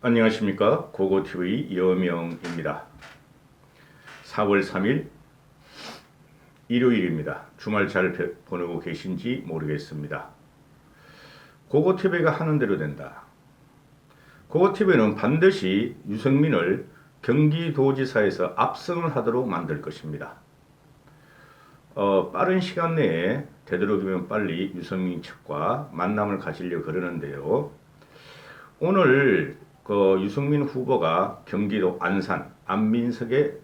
안녕하십니까. 고고TV 여명입니다. 4월 3일 일요일입니다. 주말 잘 보내고 계신지 모르겠습니다. 고고TV가 하는 대로 된다. 고고TV는 반드시 유승민을 경기도지사에서 압승을 하도록 만들 것입니다. 빠른 시간 내에 되도록이면 빨리 유승민 측과 만남을 가지려고 그러는데요. 오늘 유승민 후보가 경기도 안산 안민석의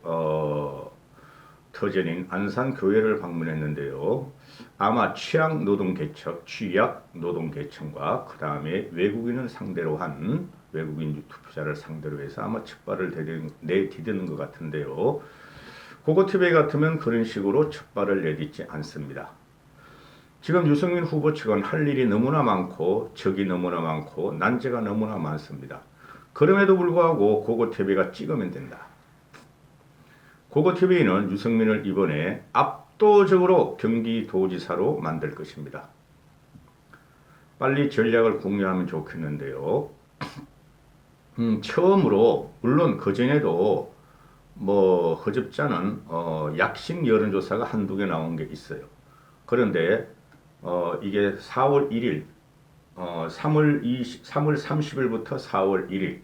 터전인 안산교회를 방문했는데요. 아마 취약노동계층과 그 다음에 외국인을 상대로 한 외국인 투표자를 상대로 해서 아마 첩발을 내디디는 것 같은데요. 고고TV 같으면 그런 식으로 첩발을 내딛지 않습니다. 지금 유승민 후보 측은 할 일이 너무나 많고 적이 너무나 많고 난제가 너무나 많습니다. 그럼에도 불구하고 고고TV가 찍으면 된다. 고고TV는 유승민을 이번에 압도적으로 경기도지사로 만들 것입니다. 빨리 전략을 공유하면 좋겠는데요. 처음으로 물론 그전에도 허접지 않은 약식 여론조사가 한두 개 나온 게 있어요. 그런데 이게 4월 1일 3월 30일부터 4월 1일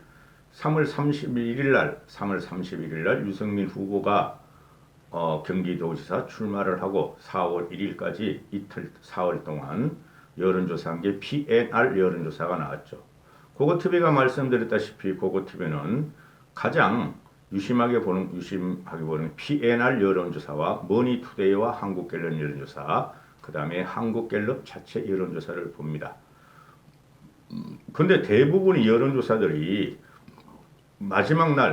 3월 31일 날 유승민 후보가 경기도지사 출마를 하고 4월 1일까지 이틀 4월 동안 여론조사한 게 PNR 여론조사가 나왔죠. 고고TV가 말씀드렸다시피 고고TV는 가장 유심하게 보는 PNR 여론조사와 머니투데이와 한국갤럽 여론조사, 그 다음에 한국갤럽 자체 여론조사를 봅니다. 근데 대부분의 여론조사들이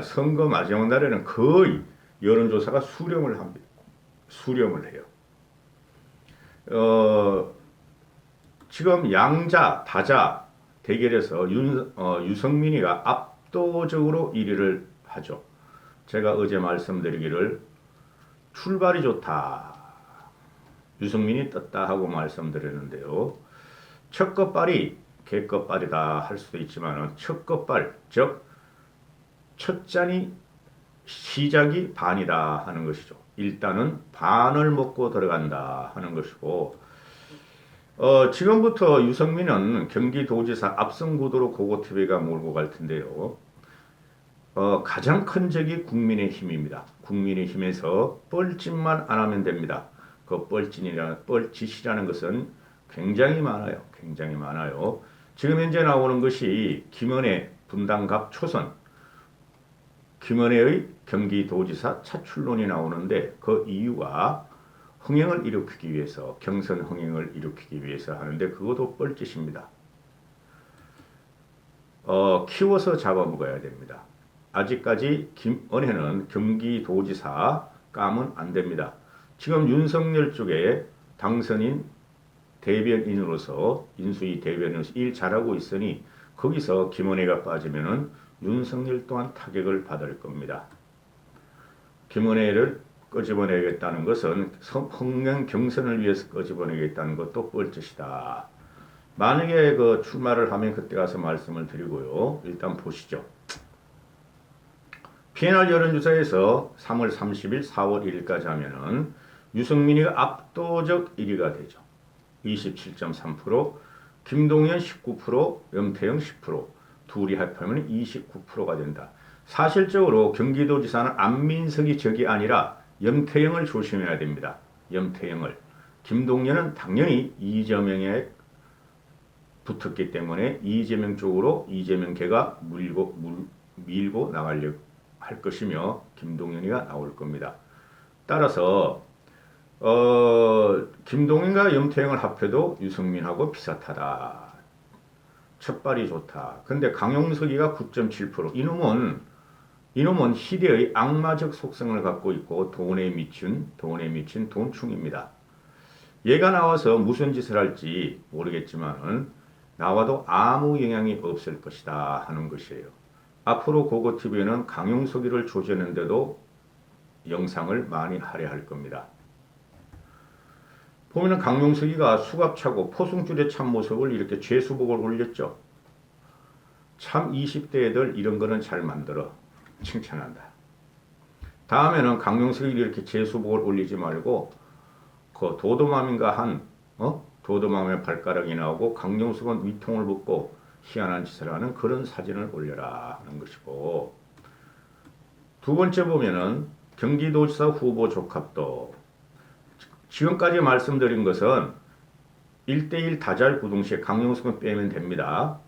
선거 마지막 날에는 거의 여론조사가 수렴을 합니다. 수렴을 해요. 지금 양자, 다자 대결에서 유승민이가 압도적으로 1위를 하죠. 제가 어제 말씀드리기를 출발이 좋다. 유승민이 떴다 하고 말씀드렸는데요. 첫 끝발이 개끝발이다 할 수도 있지만 첫 끝발, 즉 첫 잔이 시작이 반이다 하는 것이죠. 일단은 반을 먹고 들어간다 하는 것이고 지금부터 유승민은 경기도지사 압승 구도로 고고TV가 몰고 갈 텐데요. 가장 큰 적이 국민의힘입니다. 국민의힘에서 뻘짓만 안 하면 됩니다. 그 뻘짓이라는 것은 굉장히 많아요. 굉장히 많아요. 지금 현재 나오는 것이 김은혜 분당갑 초선, 김은혜의 경기도지사 차출론이 나오는데 그 이유가 흥행을 일으키기 위해서, 경선 흥행을 일으키기 위해서 하는데 그것도 뻘짓입니다. 키워서 잡아먹어야 됩니다. 아직까지 김은혜는 경기도지사 까면 안 됩니다. 지금 윤석열 쪽에 당선인 대변인으로서 인수위 대변인으로서 일 잘하고 있으니 거기서 김은혜가 빠지면은 윤석열 또한 타격을 받을 겁니다. 김은혜를 끄집어내겠다는 것은 흥행 경선을 위해서 끄집어내겠다는 것도 뻘짓이다. 만약에 출마를 하면 그때 가서 말씀을 드리고요. 일단 보시죠. PNR 여론조사에서 3월 30일, 4월 1일까지 하면은 유승민이 압도적 1위가 되죠. 27.3%, 김동연 19%, 염태영 10%, 둘이 합하면 29%가 된다. 사실적으로 경기도지사는 안민석이 적이 아니라 염태영을 조심해야 됩니다. 염태영을. 김동연은 당연히 이재명에 붙었기 때문에 이재명 쪽으로 이재명 걔가 밀고 나가려고 할 것이며 김동연이가 나올 겁니다. 따라서 김동연과 염태영을 합해도 유승민하고 비슷하다. 첫발이 좋다. 근데 강용석이가 9.7%. 이놈은 희대의 악마적 속성을 갖고 있고 돈에 미친 돈충입니다. 얘가 나와서 무슨 짓을 할지 모르겠지만 나와도 아무 영향이 없을 것이다 하는 것이에요. 앞으로 고고TV는 강용석이를 조지는데도 영상을 많이 할애할 겁니다. 보면은 강용석이가 수갑차고 포승줄에 찬 모습을 이렇게 죄수복을 올렸죠. 참 20대 애들 이런 거는 잘 만들어. 칭찬한다. 다음에는 강용석이 이렇게 재수복을 올리지 말고 그 도도맘인가 한 도도맘의 발가락이 나오고 강용석은 위통을 벗고 희한한 짓을 하는 그런 사진을 올려라 하는 것이고, 두 번째 보면은 경기도지사 후보 적합도. 지금까지 말씀드린 것은 1대1 다잘부동시에 강용석은 빼면 됩니다.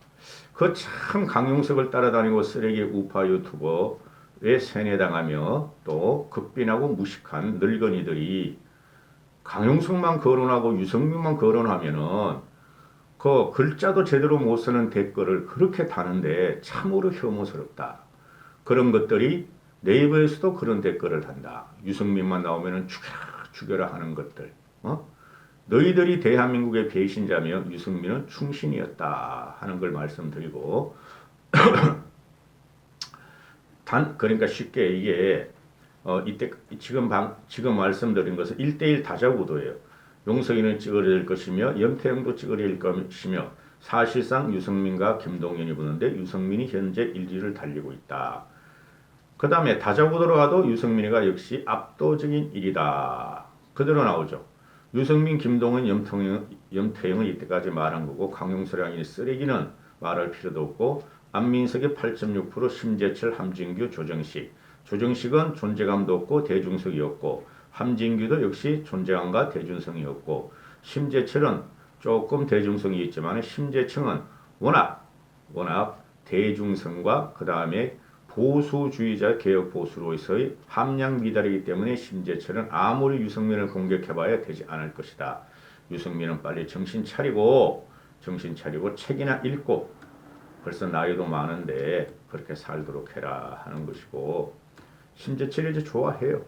그 참 강용석을 따라다니고 쓰레기 우파 유튜버에 세뇌당하며 또 극빈하고 무식한 늙은이들이 강용석만 거론하고 유승민만 거론하면은 그 글자도 제대로 못 쓰는 댓글을 그렇게 다는데 참으로 혐오스럽다. 그런 것들이 네이버에서도 그런 댓글을 단다. 유승민만 나오면은 죽여라 하는 것들. 너희들이 대한민국의 배신자며 유승민은 충신이었다 하는 걸 말씀드리고, 그러니까 쉽게 이게 이때 지금 말씀드린 것은 1대1 다자구도예요. 용석이는 찌그러질 것이며 염태영도 찌그러질 것이며 사실상 유승민과 김동연이 붙는데 유승민이 현재 1위를 달리고 있다. 그 다음에 다자구도로 가도 유승민이가 역시 압도적인 1위다. 그대로 나오죠. 유승민, 김동연, 염태영은 이때까지 말한 거고, 강용석이라는 쓰레기는 말할 필요도 없고, 안민석이 8.6%, 심재철, 함진규, 조정식은 존재감도 없고 대중성이었고, 함진규도 역시 존재감과 대중성이었고, 심재철은 조금 대중성이 있지만 심재철은 워낙 대중성과 그 다음에 보수주의자 개혁 보수로서의 함량 미달이기 때문에 심재철은 아무리 유승민을 공격해봐야 되지 않을 것이다. 유승민은 빨리 정신 차리고 책이나 읽고, 벌써 나이도 많은데 그렇게 살도록 해라 하는 것이고, 심재철이 이제 좋아해요.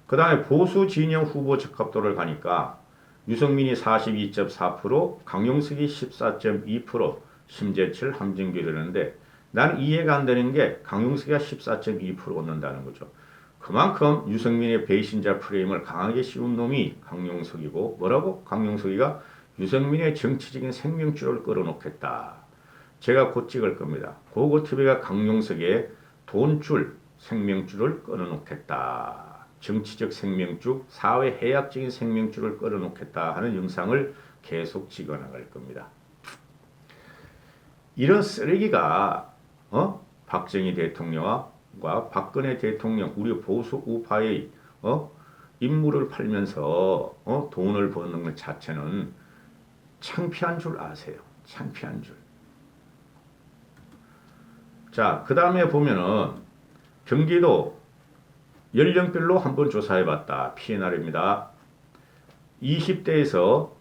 그 다음에 보수 진영 후보 적합도를 가니까 유승민이 42.4%, 강용석이 14.2%, 심재철, 함진규 이러는데, 나는 이해가 안 되는 게 강용석이가 14.2% 얻는다는 거죠. 그만큼 유승민의 배신자 프레임을 강하게 씌운 놈이 강용석이고, 뭐라고? 강용석이가 유승민의 정치적인 생명줄을 끌어놓겠다. 제가 곧 찍을 겁니다. 고고TV가 강용석의 돈줄, 생명줄을 끌어놓겠다. 정치적 생명줄, 사회 해약적인 생명줄을 끌어놓겠다 하는 영상을 계속 찍어나갈 겁니다. 이런 쓰레기가 박정희 대통령과 박근혜 대통령, 우리 보수 우파의 인물을 팔면서 돈을 버는 것 자체는 창피한 줄 아세요. 창피한 줄. 자, 그 다음에 보면은 경기도 연령별로 한번 조사해봤다. PNR입니다. 20대에서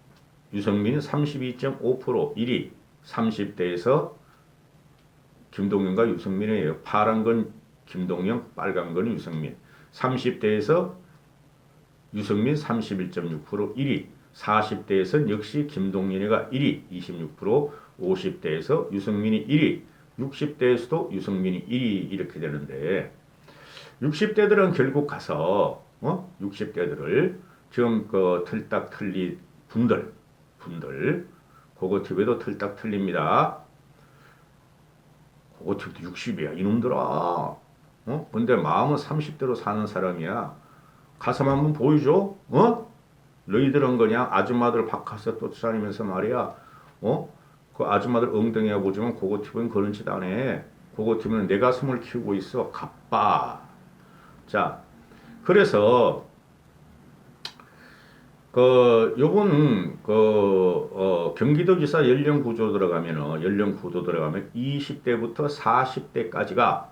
유승민 32.5% 1위, 30대에서 김동연과 유승민이에요. 파란 건 김동연, 빨간 건 유승민. 30대에서 유승민 31.6% 1위, 40대에서는 역시 김동연이가 1위 26%, 50대에서 유승민이 1위, 60대에서도 유승민이 1위 이렇게 되는데, 60대들은 결국 가서 60대들을 지금 그 틀딱 틀리 분들 고고TV도 틀딱 틀립니다. 고고TV도 60이야 이놈들아. 근데 마음은 30대로 사는 사람이야. 가슴 한번 보여줘. 너희들은 그냥 아줌마들 바카스 쫓아다니면서 말이야. 그 아줌마들 엉덩이야 보지만 고고TV는 그런 짓 안 해. 고고TV는 내 가슴을 키우고 있어. 가빠. 자, 그래서 요번 경기도지사 연령 구도 들어가면 20대부터 40대까지가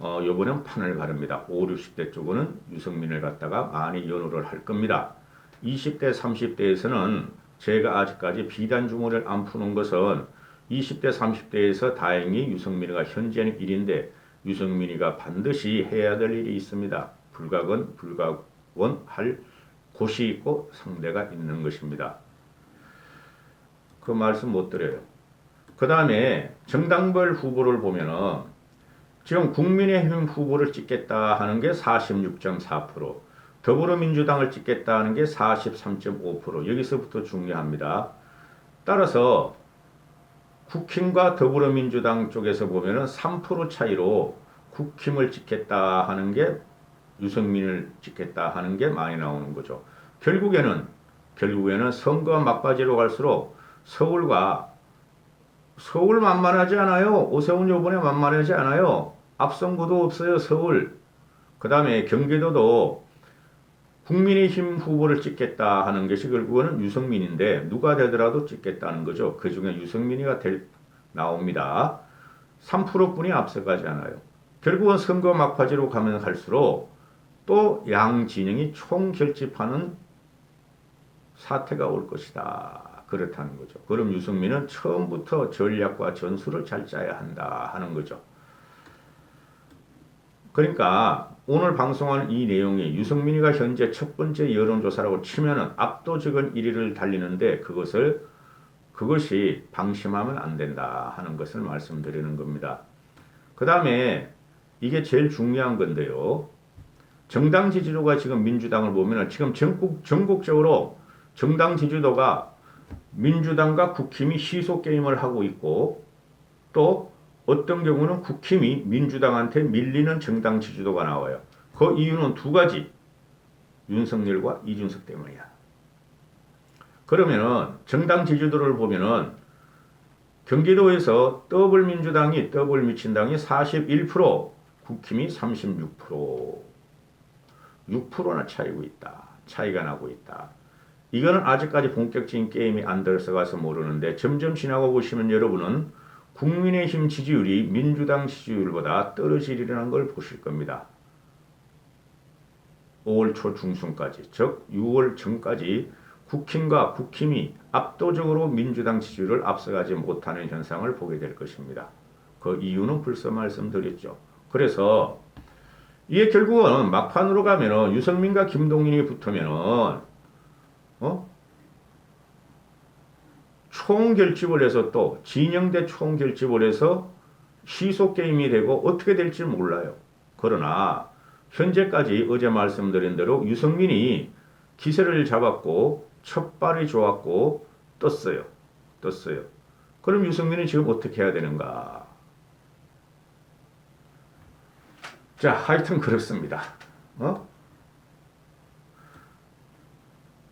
요번엔 판을 가릅니다. 5, 60대 쪽은 유승민을 갖다가 많이 연호를 할 겁니다. 20대, 30대에서는 제가 아직까지 비단 주머니를 안 푸는 것은 20대, 30대에서 다행히 유승민이가 현재는 1인데 유승민이가 반드시 해야 될 일이 있습니다. 불가원할 곳이 있고 상대가 있는 것입니다. 그 말씀 못 드려요. 그 다음에 정당별 후보를 보면은 지금 국민의힘 후보를 찍겠다 하는 게 46.4%, 더불어민주당을 찍겠다 하는 게 43.5%, 여기서부터 중요합니다. 따라서 국힘과 더불어민주당 쪽에서 보면은 3% 차이로 국힘을 찍겠다 하는 게 유승민을 찍겠다 하는 게 많이 나오는 거죠. 결국에는 선거 막바지로 갈수록 서울 만만하지 않아요. 오세훈 요번에 만만하지 않아요. 앞선거도 없어요. 서울. 그 다음에 경기도도 국민의힘 후보를 찍겠다 하는 것이 결국은 유승민인데 누가 되더라도 찍겠다는 거죠. 그 중에 유승민이가 나옵니다. 3%뿐이 앞서가지 않아요. 결국은 선거 막바지로 가면 갈수록 또 양 진영이 총결집하는 사태가 올 것이다. 그렇다는 거죠. 그럼 유승민은 처음부터 전략과 전술을 잘 짜야 한다 하는 거죠. 그러니까 오늘 방송하는 이 내용이 유승민이가 현재 첫 번째 여론조사라고 치면은 압도적인 1위를 달리는데 그것이 방심하면 안 된다 하는 것을 말씀드리는 겁니다. 그 다음에 이게 제일 중요한 건데요. 정당 지지도가 지금 민주당을 보면은 지금 전국적으로 정당 지지도가 민주당과 국힘이 시소 게임을 하고 있고 또 어떤 경우는 국힘이 민주당한테 밀리는 정당 지지도가 나와요. 그 이유는 두 가지. 윤석열과 이준석 때문이야. 그러면은 정당 지지도를 보면은 경기도에서 더불민주당이 41%, 국힘이 36%, 6%나 차이가 나고 있다. 이거는 아직까지 본격적인 게임이 안 들어가서 모르는데 점점 지나고 보시면 여러분은 국민의힘 지지율이 민주당 지지율보다 떨어지리라는 걸 보실 겁니다. 5월 초 중순까지, 즉 6월 전까지 국힘과 국힘이 압도적으로 민주당 지지율을 앞서가지 못하는 현상을 보게 될 것입니다. 그 이유는 벌써 말씀드렸죠. 그래서 이게 결국은 막판으로 가면은 유승민과 김동연이 붙으면은 총결집을 해서 또 진영 대 총결집을 해서 시소 게임이 되고 어떻게 될지 몰라요. 그러나 현재까지 어제 말씀드린 대로 유승민이 기세를 잡았고 첫발이 좋았고 떴어요. 그럼 유승민이 지금 어떻게 해야 되는가? 자, 하여튼 그렇습니다.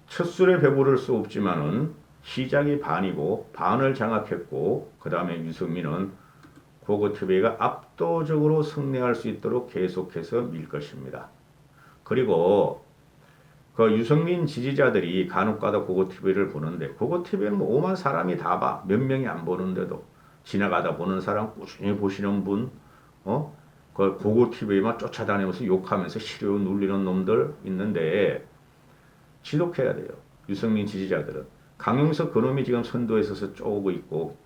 첫 술에 배부를 수 없지만은 시작이 반이고 반을 장악했고 그 다음에 유승민은 고고TV가 압도적으로 승리할 수 있도록 계속해서 밀 것입니다. 그리고 그 유승민 지지자들이 간혹가다 고고TV를 보는데 고고TV는 뭐 5만 사람이 다 봐. 몇 명이 안 보는데도 지나가다 보는 사람 꾸준히 보시는 분 그 고고TV만 쫓아다니면서 욕하면서 시료 눌리는 놈들 있는데 지독해야 돼요. 유승민 지지자들은. 강용석 그놈이 지금 선도에 서서 쪼고 있고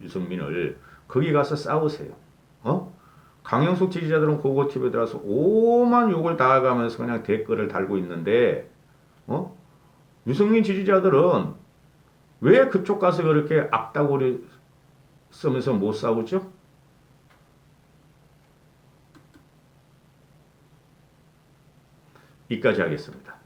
유승민을 거기 가서 싸우세요. 강용석 지지자들은 고고TV에 들어와서 오만 욕을 다 해가면서 그냥 댓글을 달고 있는데 유승민 지지자들은 왜 그쪽 가서 그렇게 악다구리 쓰면서 못 싸우죠? 이까지 하겠습니다.